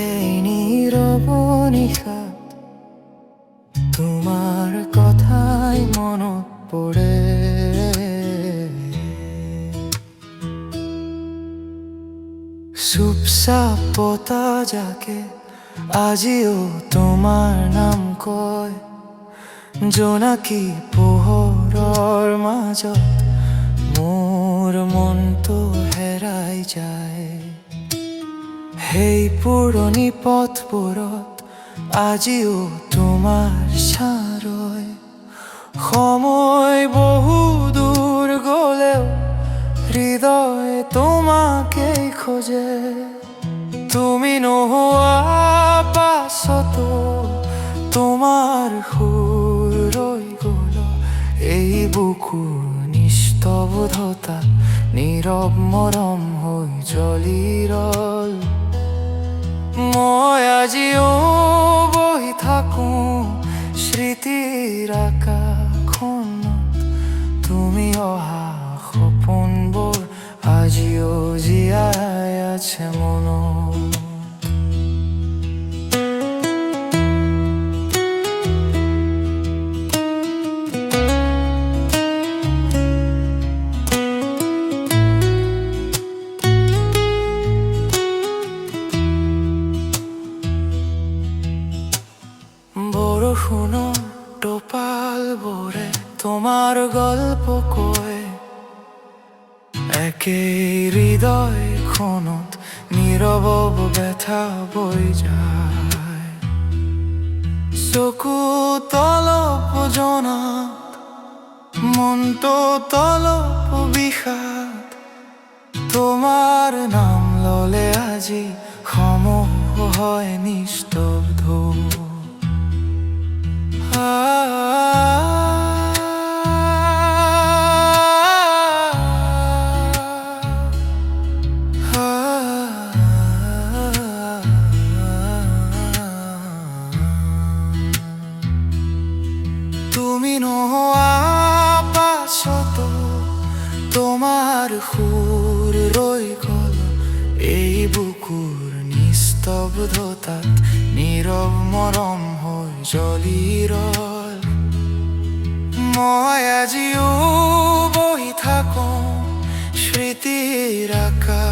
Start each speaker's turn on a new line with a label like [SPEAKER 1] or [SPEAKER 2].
[SPEAKER 1] এই নীরব নিশাত তোমার কথাই মনত পড়ে, চুপচাপ পতা যাকে আজিও তোমার নাম কয়, জোনাকী পোহৰৰ মাজত মোৰ মনটো হেৰাই যায়। সেই পুৰণি পথবোৰত আজিও তোমাৰ ছাঁৰয়, সময় বহু দূৰ গলেও হৃদয় তোমাকেই খোঁজে। তুমি নোহোৱা পাছতো তোমাৰ সুৰ ৰৈ গ'ল এই বুকুৰ নিস্তব্ধতা, নীৰৱ মৰম হৈ জ্বলি ৰ'ল। মই আজিও বহি থাকোঁ স্মৃতিৰ আকাশখনত, তুমি অহা সপোনবোৰ আজিও জীয়াই আছে মনত। বৰষুণৰ টোপালবোৰে তোমাৰ গল্প কয়, একেই হৃদয়খনত নীৰৱ ব্যথা বৈ যায়। চকু তলপ জনাত মনটো তলপ বিষাদ, তোমাৰ নাম ললে আজি সমূহ হয় নিস্তব্ধ। তুমি নোহোৱা পাছতো তোমাৰ সুৰ ৰৈ গ'ল এই বুকুৰ নিস্তব্ধতাত, নীৰৱ মৰম হৈ জ্বলি ৰ'ল। মই আজিও বহি থাকোঁ স্মৃতিৰ আকাশখনত,